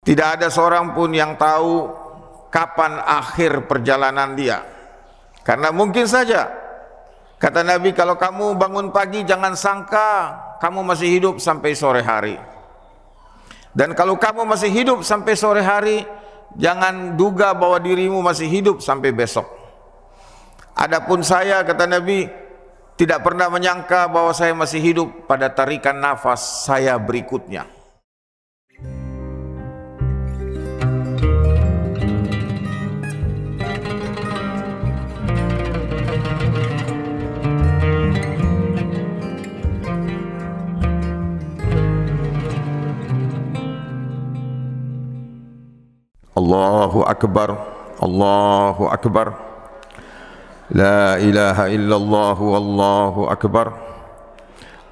Tidak ada seorang pun yang tahu kapan akhir perjalanan dia. Karena mungkin saja, kata Nabi, kalau kamu bangun pagi jangan sangka kamu masih hidup sampai sore hari. Dan kalau kamu masih hidup sampai sore hari, jangan duga bahwa dirimu masih hidup sampai besok. Adapun saya, kata Nabi, tidak pernah menyangka bahwa saya masih hidup pada tarikan nafas saya berikutnya. Allahu Akbar, Allahu Akbar, La ilaha illallah, Allahu Akbar,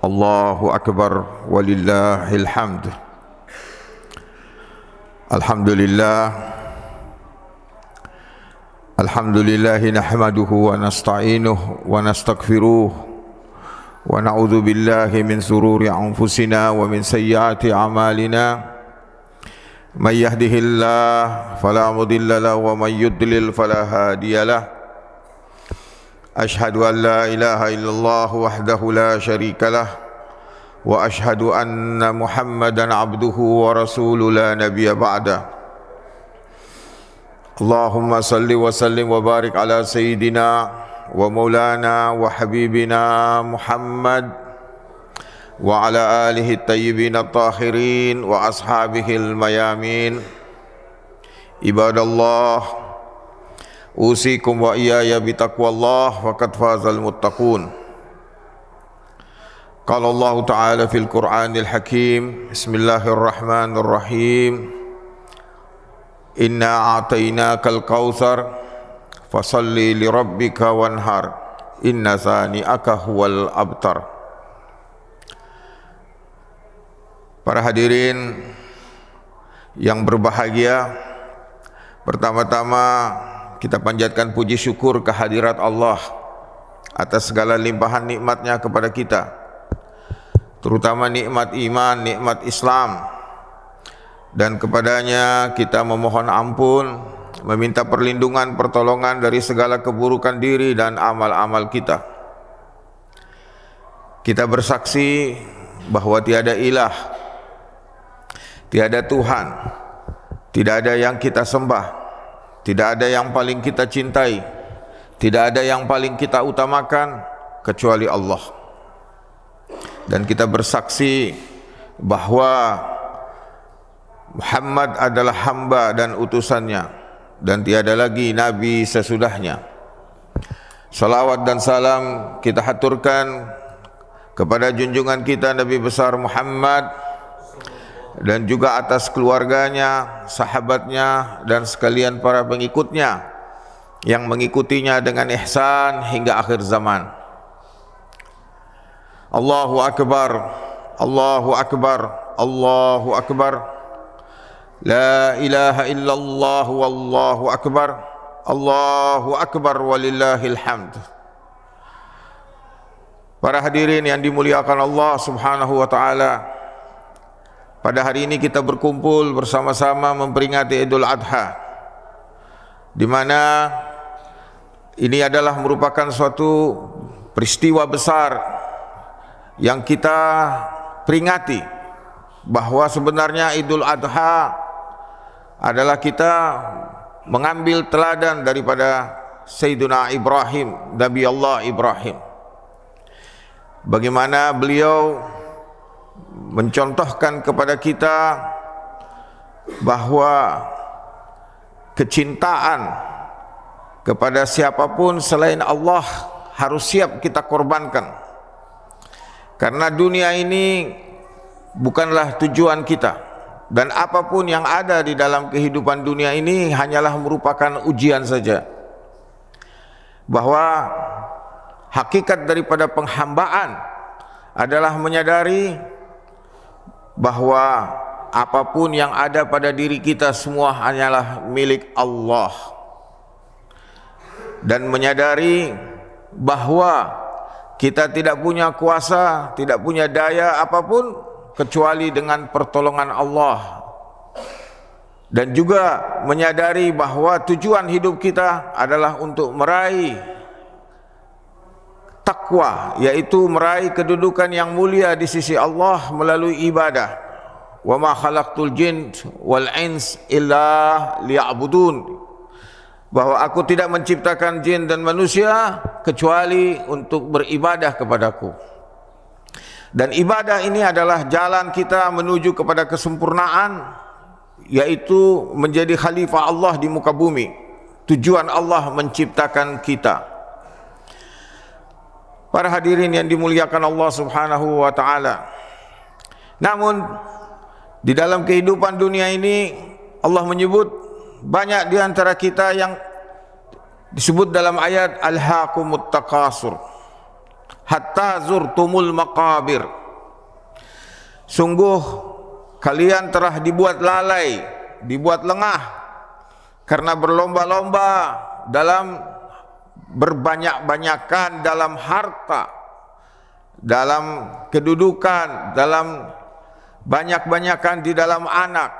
Allahu Akbar, walillahil hamd. Alhamdulillah, Alhamdulillahi nahmaduhu wa nasta'inuhu wa nastaghfiruh wa na'udzu billahi min sururi anfusina wa min sayyiati a'malina. Man yahdihillah fala mudilla lahu wa man yudlil fala hadiya lahu. Ashhadu an la ilaha illallah wahdahu la syarika lah wa ashhadu anna Muhammadan abduhu wa rasuluhu la nabiyya ba'da. Allahumma salli wa sallim wa barik ala sayyidina wa maulana wa habibina Muhammad wa ala alihi at-tayyibin at-tahirin wa ashabihil mayamin. Ibadallah, usikum wa iyaya bitaqwallah wa qad fazal muttaqun. Qala Allah Ta'ala fil Qur'anil Hakim, Bismillahirrahmanirrahim, Inna a'tainakal kautsar fasalli li rabbika wanhar, inna sani'aka huwal abtar. Para hadirin yang berbahagia, pertama-tama kita panjatkan puji syukur kehadirat Allah atas segala limpahan nikmatnya kepada kita, terutama nikmat iman, nikmat Islam, dan kepadanya kita memohon ampun, meminta perlindungan, pertolongan dari segala keburukan diri dan amal-amal kita. Kita bersaksi bahwa tiada ilah, tiada Tuhan, tidak ada yang kita sembah, tidak ada yang paling kita cintai, tidak ada yang paling kita utamakan kecuali Allah. Dan kita bersaksi bahwa Muhammad adalah hamba dan utusannya, dan tiada lagi nabi sesudahnya. Salawat dan salam kita haturkan kepada junjungan kita Nabi besar Muhammad, dan juga atas keluarganya, sahabatnya, dan sekalian para pengikutnya yang mengikutinya dengan ihsan hingga akhir zaman. Allahu Akbar, Allahu Akbar, Allahu Akbar, La ilaha illallah, wallahu akbar, Allahu Akbar, walillahil hamd. Para hadirin yang dimuliakan Allah Subhanahu wa ta'ala, pada hari ini kita berkumpul bersama-sama memperingati Idul Adha, di mana ini adalah merupakan suatu peristiwa besar yang kita peringati, bahwa sebenarnya Idul Adha adalah kita mengambil teladan daripada Sayyiduna Ibrahim, Nabi Allah Ibrahim, bagaimana beliau mencontohkan kepada kita bahwa kecintaan kepada siapapun selain Allah harus siap kita korbankan, karena dunia ini bukanlah tujuan kita, dan apapun yang ada di dalam kehidupan dunia ini hanyalah merupakan ujian saja. Bahwa hakikat daripada penghambaan adalah menyadari bahwa apapun yang ada pada diri kita semua hanyalah milik Allah, dan menyadari bahwa kita tidak punya kuasa, tidak punya daya apapun kecuali dengan pertolongan Allah. dan juga menyadari bahwa tujuan hidup kita adalah untuk meraih takwa, yaitu meraih kedudukan yang mulia di sisi Allah melalui ibadah. Wa ma khalaqtul jin wal ins illa liya'budun, bahwa aku tidak menciptakan jin dan manusia kecuali untuk beribadah kepadaku. Dan ibadah ini adalah jalan kita menuju kepada kesempurnaan, yaitu menjadi khalifah Allah di muka bumi. Tujuan Allah menciptakan kita. Para hadirin yang dimuliakan Allah Subhanahu wa taala. Namun di dalam kehidupan dunia ini Allah menyebut banyak di antara kita yang disebut dalam ayat alhaqumut takasur hatta zurtumul maqabir. Sungguh kalian telah dibuat lalai, dibuat lengah karena berlomba-lomba dalam berbanyak-banyakan dalam harta, dalam kedudukan, dalam banyak-banyakan di dalam anak.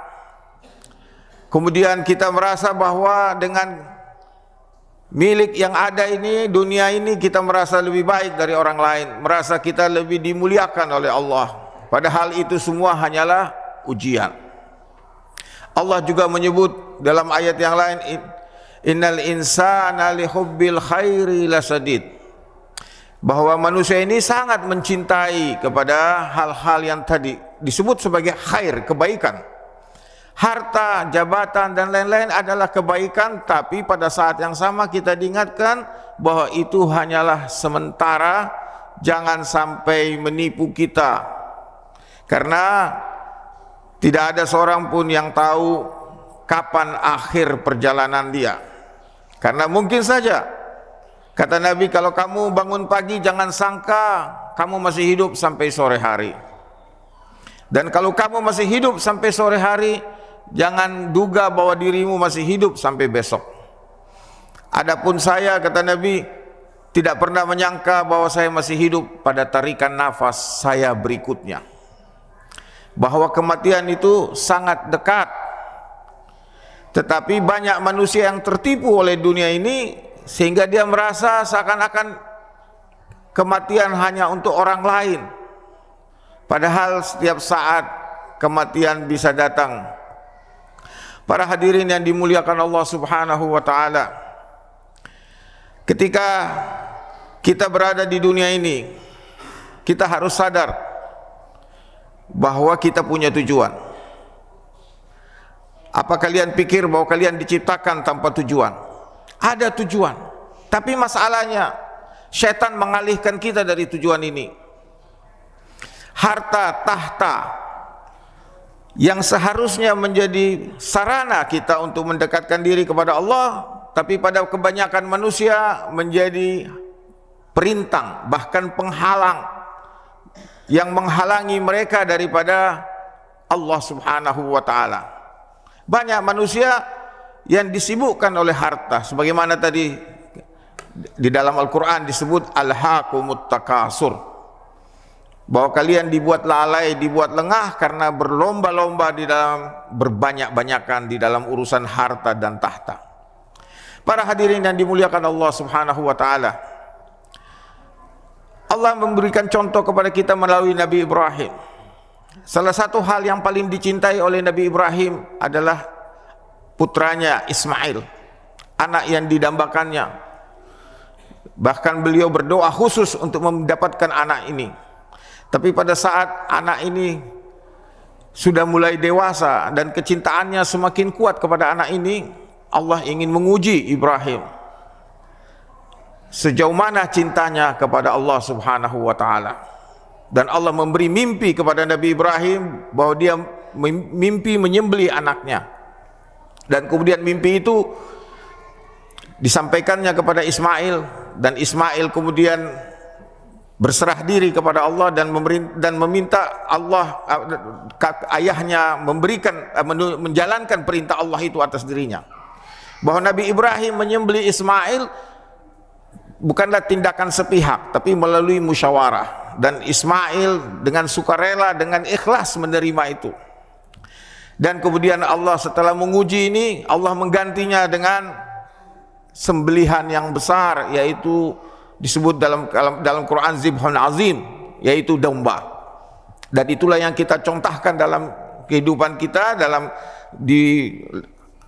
Kemudian kita merasa bahwa dengan milik yang ada ini, dunia ini, kita merasa lebih baik dari orang lain, merasa kita lebih dimuliakan oleh Allah. Padahal itu semua hanyalah ujian. Allah juga menyebut dalam ayat yang lain, innal insana lihubbil khairi lasadid, bahwa manusia ini sangat mencintai kepada hal-hal yang tadi disebut sebagai khair, kebaikan. Harta, jabatan dan lain-lain adalah kebaikan, tapi pada saat yang sama kita diingatkan bahwa itu hanyalah sementara, jangan sampai menipu kita. Karena tidak ada seorang pun yang tahu kapan akhir perjalanan dia. Karena mungkin saja, kata Nabi, kalau kamu bangun pagi jangan sangka kamu masih hidup sampai sore hari. Dan kalau kamu masih hidup sampai sore hari, jangan duga bahwa dirimu masih hidup sampai besok. Adapun saya, kata Nabi, tidak pernah menyangka bahwa saya masih hidup pada tarikan nafas saya berikutnya. Bahwa kematian itu sangat dekat. Tetapi banyak manusia yang tertipu oleh dunia ini sehingga dia merasa seakan-akan kematian hanya untuk orang lain. Padahal setiap saat kematian bisa datang. Para hadirin yang dimuliakan Allah Subhanahu wa taala, ketika kita berada di dunia ini, kita harus sadar bahwa kita punya tujuan. Apa kalian pikir bahwa kalian diciptakan tanpa tujuan? Ada tujuan. Tapi masalahnya, syaitan mengalihkan kita dari tujuan ini. Harta, tahta yang seharusnya menjadi sarana kita untuk mendekatkan diri kepada Allah, tapi pada kebanyakan manusia menjadi perintang, bahkan penghalang yang menghalangi mereka daripada Allah Subhanahu wa taala. Banyak manusia yang disibukkan oleh harta, sebagaimana tadi di dalam Al-Qur'an disebut alhaqumut takasur, bahwa kalian dibuat lalai, dibuat lengah karena berlomba-lomba di dalam berbanyak-banyakan di dalam urusan harta dan tahta. Para hadirin yang dimuliakan Allah Subhanahu wa taala, Allah memberikan contoh kepada kita melalui Nabi Ibrahim. Salah satu hal yang paling dicintai oleh Nabi Ibrahim adalah putranya Ismail, anak yang didambakannya. Bahkan beliau berdoa khusus untuk mendapatkan anak ini. Tapi pada saat anak ini sudah mulai dewasa dan kecintaannya semakin kuat kepada anak ini, Allah ingin menguji Ibrahim sejauh mana cintanya kepada Allah Subhanahu wa taala. Dan Allah memberi mimpi kepada Nabi Ibrahim bahwa dia mimpi menyembelih anaknya. Dan kemudian mimpi itu disampaikannya kepada Ismail, dan Ismail kemudian berserah diri kepada Allah dan meminta Allah, ayahnya, menjalankan perintah Allah itu atas dirinya. Bahwa Nabi Ibrahim menyembelih Ismail bukanlah tindakan sepihak, tapi melalui musyawarah, dan Ismail dengan sukarela, dengan ikhlas menerima itu. Dan kemudian Allah setelah menguji ini, Allah menggantinya dengan sembelihan yang besar, yaitu disebut dalam Quran zibhun azim, yaitu domba. Dan itulah yang kita contohkan dalam kehidupan kita, di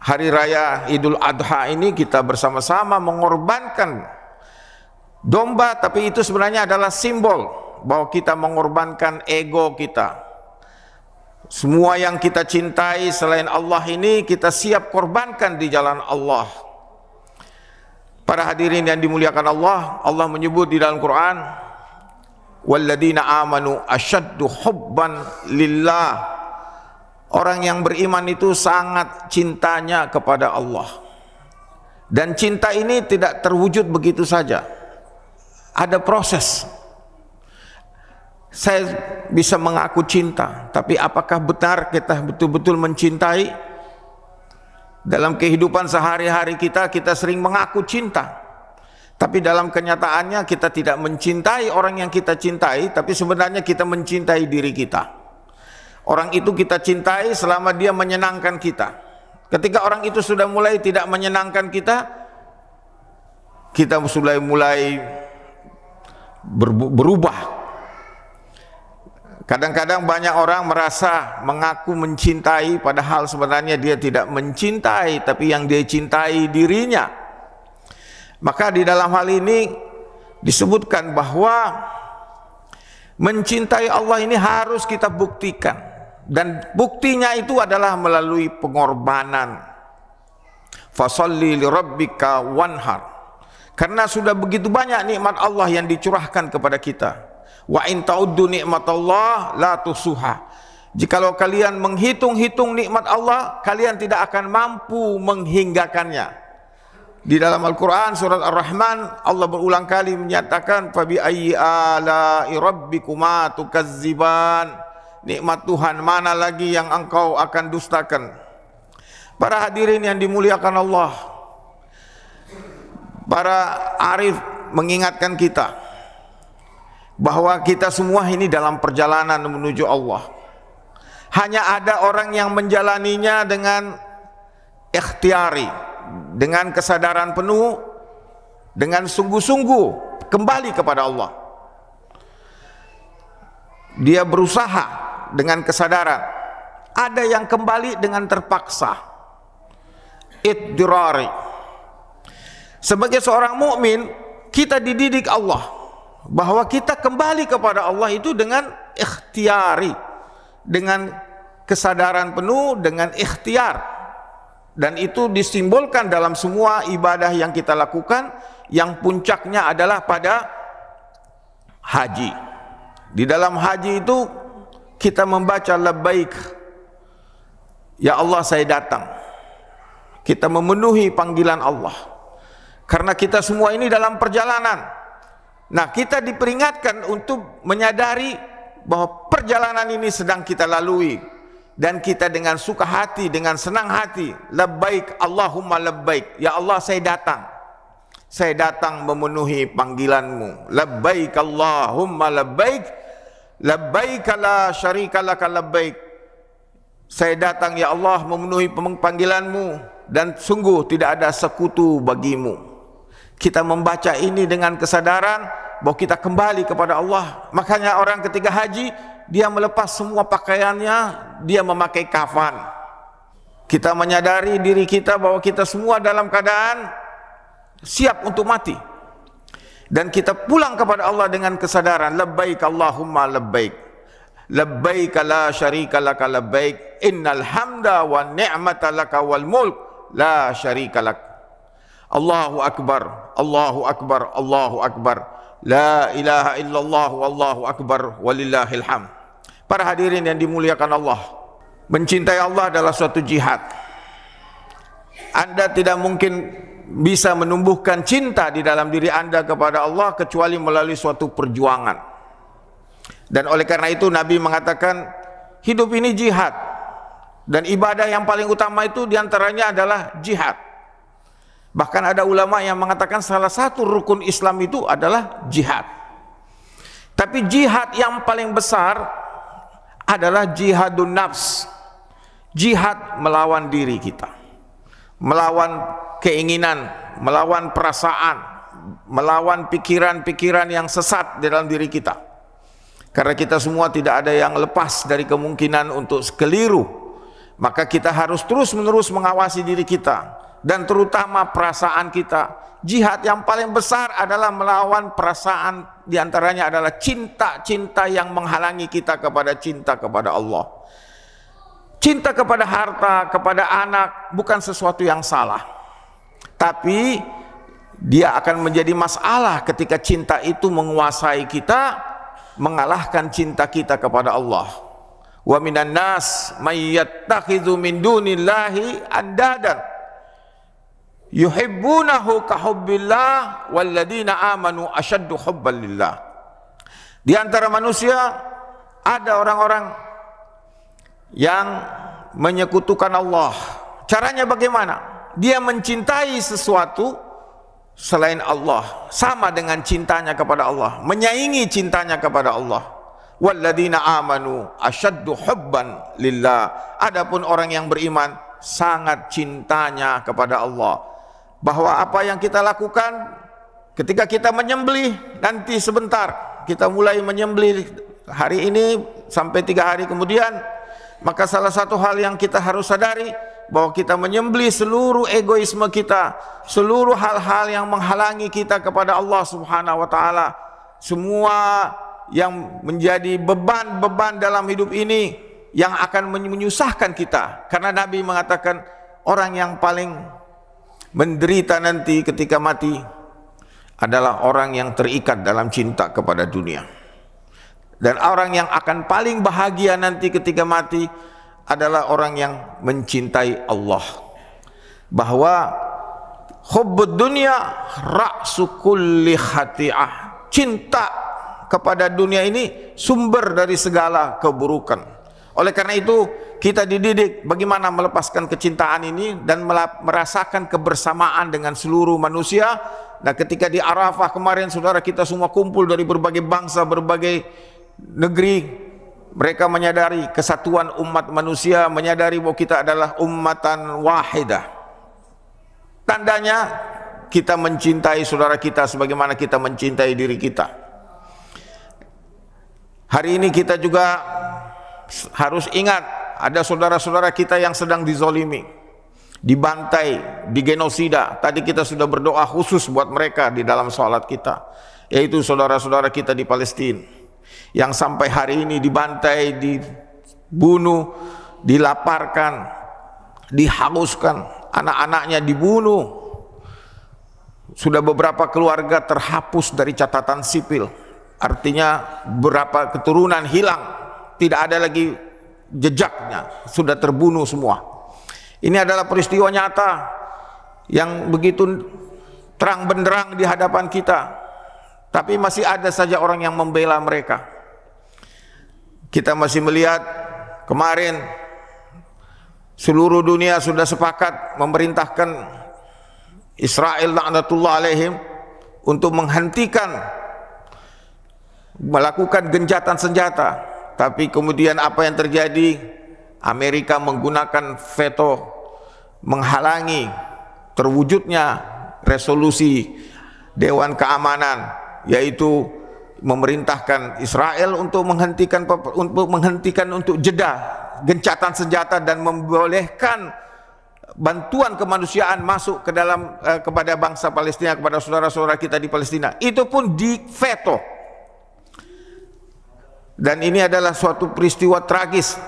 hari raya Idul Adha ini kita bersama-sama mengorbankan domba, tapi itu sebenarnya adalah simbol bahwa kita mengorbankan ego kita. Semua yang kita cintai selain Allah ini kita siap korbankan di jalan Allah. Para hadirin yang dimuliakan Allah, Allah menyebut di dalam Quran, walladzina amanu asyaddu hubban lillah. Orang yang beriman itu sangat cintanya kepada Allah. Dan cinta ini tidak terwujud begitu saja. Ada proses. Saya bisa mengaku cinta, tapi apakah benar kita betul-betul mencintai? Dalam kehidupan sehari-hari kita sering mengaku cinta, tapi dalam kenyataannya kita tidak mencintai orang yang kita cintai, tapi sebenarnya kita mencintai diri kita. Orang itu kita cintai selama dia menyenangkan kita. Ketika orang itu sudah mulai tidak menyenangkan kita sudah mulai berubah. Kadang-kadang banyak orang merasa mengaku mencintai, padahal sebenarnya dia tidak mencintai, tapi yang dia cintai dirinya. Maka di dalam hal ini disebutkan bahwa mencintai Allah ini harus kita buktikan, dan buktinya itu adalah melalui pengorbanan. Fasalli lirabbika wanhar. Karena sudah begitu banyak nikmat Allah yang dicurahkan kepada kita. Wa in ta'uddu nikmatallah la tusuha. Jikalau kalian menghitung-hitung nikmat Allah, kalian tidak akan mampu menghinggakannya. Di dalam Al-Quran surat Ar-Rahman, Allah berulang kali menyatakan, fabi ayyi ala'i rabbikuma tukazziban. Nikmat Tuhan mana lagi yang engkau akan dustakan? Para hadirin yang dimuliakan Allah, para arif mengingatkan kita bahwa kita semua ini dalam perjalanan menuju Allah. Hanya ada orang yang menjalaninya dengan ikhtiari, dengan kesadaran penuh, dengan sungguh-sungguh kembali kepada Allah. Dia berusaha dengan kesadaran. Ada yang kembali dengan terpaksa, iddirari. Sebagai seorang mukmin, kita dididik Allah bahwa kita kembali kepada Allah itu dengan ikhtiari, dengan kesadaran penuh, dengan ikhtiar. Dan itu disimbolkan dalam semua ibadah yang kita lakukan, yang puncaknya adalah pada haji. Di dalam haji itu kita membaca labbaik, ya Allah saya datang. Kita memenuhi panggilan Allah, karena kita semua ini dalam perjalanan. Nah, kita diperingatkan untuk menyadari bahwa perjalanan ini sedang kita lalui, dan kita dengan suka hati, dengan senang hati, labbaik Allahumma labbaik, ya Allah saya datang memenuhi panggilanmu. Labbaik Allahumma labbaik, labbaik la syarika laka labbaik. Saya datang ya Allah memenuhi panggilanmu, dan sungguh tidak ada sekutu bagimu. Kita membaca ini dengan kesadaran bahwa kita kembali kepada Allah. Makanya orang ketika haji, dia melepas semua pakaiannya, dia memakai kafan. Kita menyadari diri kita bahwa kita semua dalam keadaan siap untuk mati. Dan kita pulang kepada Allah dengan kesadaran, labbaik Allahumma labbaik, labbaik la syarika laka labbaik, innal hamda wa ni'mata laka wal mulk la syarika lak. Allahu akbar, Allahu akbar, Allahu akbar, la ilaha illallah wallahu akbar walillahil hamd. Para hadirin yang dimuliakan Allah, mencintai Allah adalah suatu jihad. Anda tidak mungkin bisa menumbuhkan cinta di dalam diri Anda kepada Allah kecuali melalui suatu perjuangan. Dan oleh karena itu Nabi mengatakan hidup ini jihad, dan ibadah yang paling utama itu diantaranya adalah jihad. Bahkan ada ulama yang mengatakan salah satu rukun Islam itu adalah jihad. Tapi jihad yang paling besar adalah jihadun nafs, Jihad melawan diri kita, melawan keinginan, melawan perasaan, melawan pikiran-pikiran yang sesat di dalam diri kita. Karena kita semua tidak ada yang lepas dari kemungkinan untuk keliru, maka kita harus terus-menerus mengawasi diri kita dan terutama perasaan kita. Jihad yang paling besar adalah melawan perasaan, diantaranya adalah cinta-cinta yang menghalangi kita kepada cinta kepada Allah. Cinta kepada harta, kepada anak bukan sesuatu yang salah, tapi dia akan menjadi masalah ketika cinta itu menguasai kita, mengalahkan cinta kita kepada Allah. Wa minan nas may yattakhidhu min dunillahi andadan yuhibbunahu ka hubbillah walladzina amanu asyaddu hubban lillah. Di antara manusia ada orang-orang yang menyekutukan Allah. Caranya bagaimana? Dia mencintai sesuatu selain Allah, sama dengan cintanya kepada Allah, menyaingi cintanya kepada Allah. Walladzina amanu asyaddu hubban lillah. Adapun orang yang beriman sangat cintanya kepada Allah. Bahwa apa yang kita lakukan ketika kita menyembelih, nanti sebentar kita mulai menyembelih hari ini sampai 3 hari kemudian, maka salah satu hal yang kita harus sadari bahwa kita menyembelih seluruh egoisme kita, seluruh hal-hal yang menghalangi kita kepada Allah Subhanahu wa taala, semua yang menjadi beban-beban dalam hidup ini yang akan menyusahkan kita. Karena Nabi mengatakan orang yang paling menderita nanti ketika mati adalah orang yang terikat dalam cinta kepada dunia. Dan orang yang akan paling bahagia nanti ketika mati adalah orang yang mencintai Allah. Bahwa hubbud dunya ra'su kulli khati'ah. Cinta kepada dunia ini sumber dari segala keburukan. Oleh karena itu kita dididik bagaimana melepaskan kecintaan ini dan merasakan kebersamaan dengan seluruh manusia. Nah, ketika di Arafah kemarin saudara kita semua kumpul dari berbagai bangsa, berbagai negeri, mereka menyadari kesatuan umat manusia, menyadari bahwa kita adalah ummatan wahidah. Tandanya kita mencintai saudara kita sebagaimana kita mencintai diri kita. Hari ini kita juga harus ingat ada saudara-saudara kita yang sedang dizolimi, dibantai, digenosida. Tadi kita sudah berdoa khusus buat mereka di dalam sholat kita, yaitu saudara-saudara kita di Palestina yang sampai hari ini dibantai, dibunuh, dilaparkan, dihaluskan, anak-anaknya dibunuh. Sudah beberapa keluarga terhapus dari catatan sipil, artinya beberapa keturunan hilang, tidak ada lagi jejaknya, sudah terbunuh semua. Ini adalah peristiwa nyata yang begitu terang benderang di hadapan kita, tapi masih ada saja orang yang membela mereka. Kita masih melihat kemarin seluruh dunia sudah sepakat memerintahkan Israel laknatullah alaihim untuk menghentikan melakukan gencatan senjata. Tapi kemudian apa yang terjadi? Amerika menggunakan veto menghalangi terwujudnya resolusi Dewan Keamanan, yaitu memerintahkan Israel untuk menghentikan untuk jeda gencatan senjata dan membolehkan bantuan kemanusiaan masuk ke dalam kepada bangsa Palestina, kepada saudara-saudara kita di Palestina. Itu pun di veto. Dan ini adalah suatu peristiwa tragis,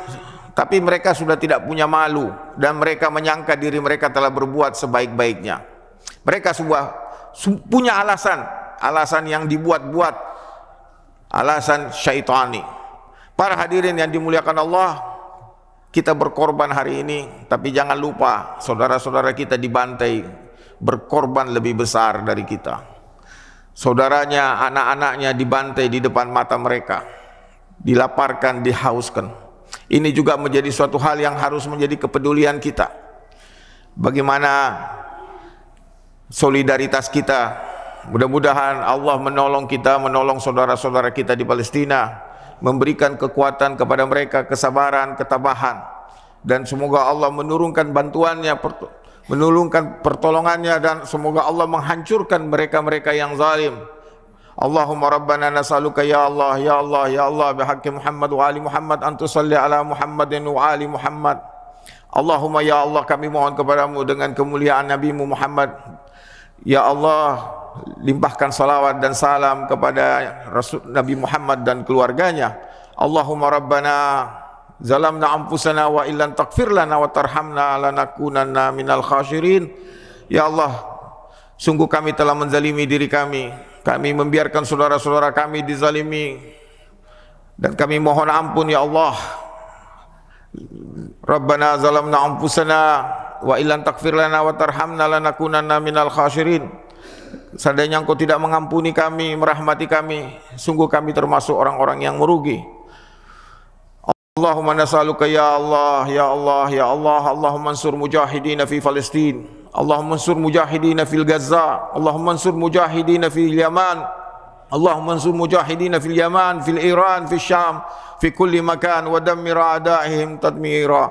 tapi mereka sudah tidak punya malu dan mereka menyangka diri mereka telah berbuat sebaik-baiknya. Mereka semua punya alasan yang dibuat-buat, alasan syaitani. Para hadirin yang dimuliakan Allah, kita berkorban hari ini, tapi jangan lupa saudara-saudara kita dibantai, berkorban lebih besar dari kita. Saudaranya, anak-anaknya dibantai di depan mata mereka, dilaparkan, dihauskan. Ini juga menjadi suatu hal yang harus menjadi kepedulian kita. Bagaimana solidaritas kita. Mudah-mudahan Allah menolong kita, menolong saudara-saudara kita di Palestina, memberikan kekuatan kepada mereka, kesabaran, ketabahan, dan semoga Allah menurunkan bantuannya, menurunkan pertolongannya, dan semoga Allah menghancurkan mereka-mereka yang zalim. Allahumma rabbana nas'aluka ya Allah ya Allah ya Allah bihaqqi Muhammad wa ali Muhammad an tusalli ala Muhammadin wa ali Muhammad. Allahumma ya Allah, kami mohon kepadamu dengan kemuliaan Nabi-Mu Muhammad, ya Allah, limpahkan salawat dan salam kepada Rasul Nabi Muhammad dan keluarganya. Allahumma rabbana zalamna anfusana wa illam taghfir lana wa tarhamna lanakunanna minal khasirin. Ya Allah, sungguh kami telah menzalimi diri kami. Kami membiarkan saudara-saudara kami dizalimi, dan kami mohon ampun ya Allah. Rabbana zalamna anfusana wa illam taghfir lana wa tarhamna lanakunanna minal khasirin. Seandainya Engkau tidak mengampuni kami, merahmati kami, sungguh kami termasuk orang-orang yang merugi. Allahumma nas'aluka ya Allah ya Allah ya Allah. Allahumma ansur mujahidina fi Palestin, Allahumma ansur mujahidina fil Gaza, Allahumma ansur mujahidina fil Yaman, Allahumma ansur mujahidina fil Yaman, fil Iran, fil Syam, fi kulli makan, wa dammir a'daihim tadmira.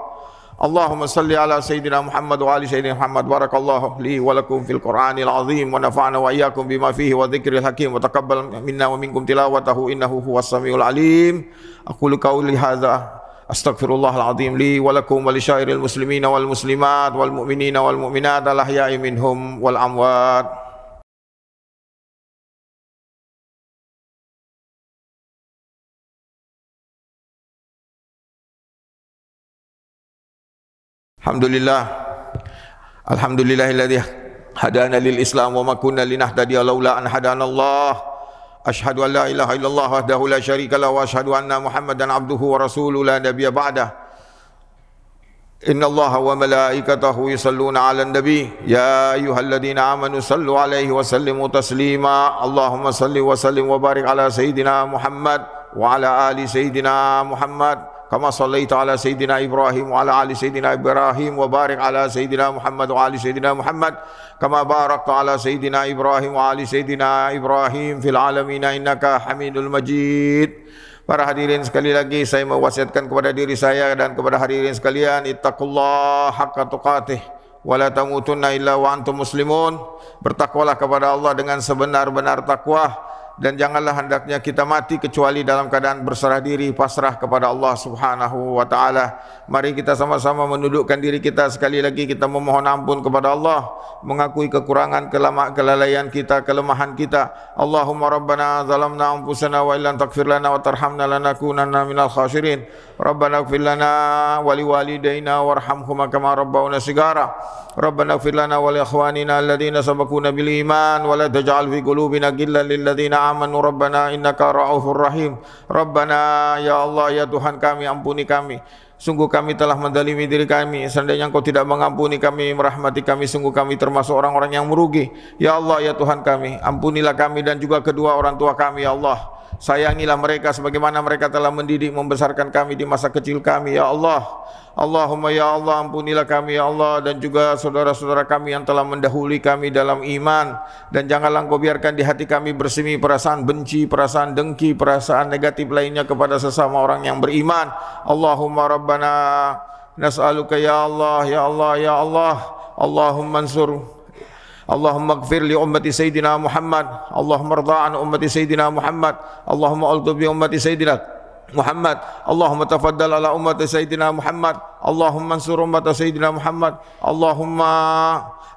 Allahumma salli ala Sayyidina Muhammad wa ali Sayyidina Muhammad. Barakallahu li wa lakum fil Qur'anil azim, wa nafa'ana wa iyyakum bima fihi wa dhikril hakim, wa taqabbal minna wa minkum tilawatahu innahu huwas samiul alim. Aqulu qawli hadza astaghfirullahal azim li wa lakum wa li syairil muslimina wal muslimat wal mu'minina wal mu'minat al ahya'i minhum wal amwat. Alhamdulillah, alhamdulillahilladzi hadana lil Islam wa ma kunna linahtadiya laula an hadana Allah. Asyhadu an la ilaha illallah wahdahu la syarika lahu wa asyhadu anna Muhammadan abduhu wa rasuluhu la nabiyya ba'dah. Inna Allaha wa malaikatahu yusalluna 'alan nabi ya ayyuhalladzina amanu sallu 'alaihi wa sallimu taslima. Allahumma salli wa sallim wa barik ala sayyidina Muhammad wa ala ali sayyidina Muhammad kama sallaita ala Sayyidina Ibrahim wa ala ali Sayyidina Ibrahim, wa barik ala Sayyidina Muhammad wa ali Sayyidina Muhammad kama barakta ala Sayyidina Ibrahim wa ali Sayyidina Ibrahim fil alamina innaka Hamidul Majid. Para hadirin, sekali lagi saya mewasiatkan kepada diri saya dan kepada hadirin sekalian, ittaqullah haqqa tuqatih wa la tamutunna illa wa antum muslimun. Bertakwalah kepada Allah dengan sebenar-benar takwa, dan janganlah hendaknya kita mati kecuali dalam keadaan berserah diri, pasrah kepada Allah Subhanahu wa taala. Mari kita sama-sama menundukkan diri kita, sekali lagi kita memohon ampun kepada Allah, mengakui kekurangan, kelalaian kita, kelemahan kita. Allahumma rabbana zalamna anfusana wa illam taghfir lana wa tarhamna lanakunanna minal khasirin. Rabbana ighfir lana wa liwalidayna warhamhuma kama rabbawna shigara. Rabbana ighfir lana wa li ikhwanina alladhina sabaquna bil iman wa la taj'al fi qulubina ghillan lil ladzina amanu rabbana innaka ra'ufur rahim. Rabbana, ya Allah ya Tuhan kami, ampuni kami, sungguh kami telah menzalimi diri kami. Seandainya Engkau tidak mengampuni kami, merahmati kami, sungguh kami termasuk orang-orang yang merugi. Ya Allah ya Tuhan kami, ampunilah kami dan juga kedua orang tua kami ya Allah. Sayangilah mereka sebagaimana mereka telah mendidik membesarkan kami di masa kecil kami ya Allah. Allahumma ya Allah, ampunilah kami ya Allah, dan juga saudara-saudara kami yang telah mendahului kami dalam iman, dan janganlah Engkau biarkan di hati kami bersemi perasaan benci, perasaan dengki, perasaan negatif lainnya kepada sesama orang yang beriman. Allahumma rabbana nas'aluka ya Allah ya Allah ya Allah. Allahumma ansur, Allahumma ighfir li ummati Sayyidina Muhammad, Allahumma rda' an ummati Sayyidina Muhammad, Allahumma alqub bi ummati Sayyidina Muhammad, Allahumma tafaddal ala ummati Sayyidina Muhammad, Allahumma ansur ummata Sayyidina Muhammad, Allahumma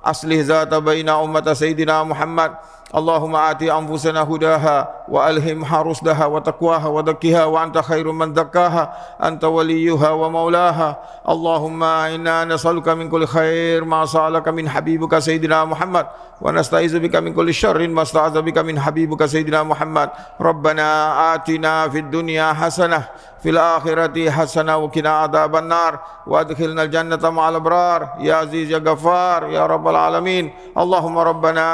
aslih zata baina ummata Sayyidina Muhammad, Allahumma ati anfusana hudaha wa alhimha rusdaha wa taqwaha wa zakkiha wa anta khairu man zakkaha anta waliyuha wa maulaha. Allahumma inna nas'aluka min kulli khair ma sa'alaka min habibuka Sayyidina Muhammad wa nasta'izu bika min kulli syarrin ma sta'adza bika min habibuka Sayyidina Muhammad. Rabbana atina fid dunya hasanah fil akhirati hasanah wa qina adzaban nar wa adkhilnal jannata ma'al abrar ya aziz ya ghaffar ya rabbal alamin. Allahumma rabbana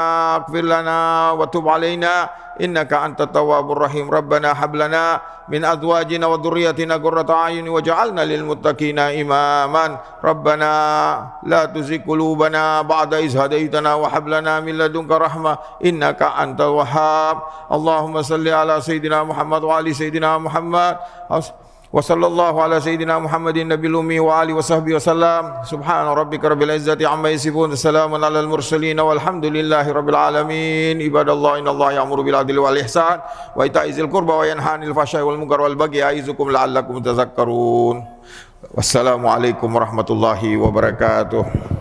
ighfir lana wa tub alaina innaka antat tawwabur rahim. Rabbana hab lana min azwajina wa dhurriyyatina qurrata a'yun waj'alna lil muttaqina imaman. Rabbana la tuzigh qulubana ba'da idh hadaitana wa hab lana min ladunka rahmah innaka antal wahhab. Allahumma salli ala Sayyidina Muhammad wa ali Sayyidina Muhammad. Wa sallallahu ala sayyidina Muhammadin nabiyil ummi wa alihi wa sahbihi wasallam. Subhana rabbika rabbil izzati amma yasifun. Salamun alal mursalin walhamdulillahi rabbil alamin. Ibadallah innallaha ya'muru bil adli wal ihsan wa ita'i dzil qurba wa yanha 'anil fahsya'i wal munkar wal bagyi ya'izukum la'allakum tadhakkarun. Wassalamu alaikum warahmatullahi wabarakatuh.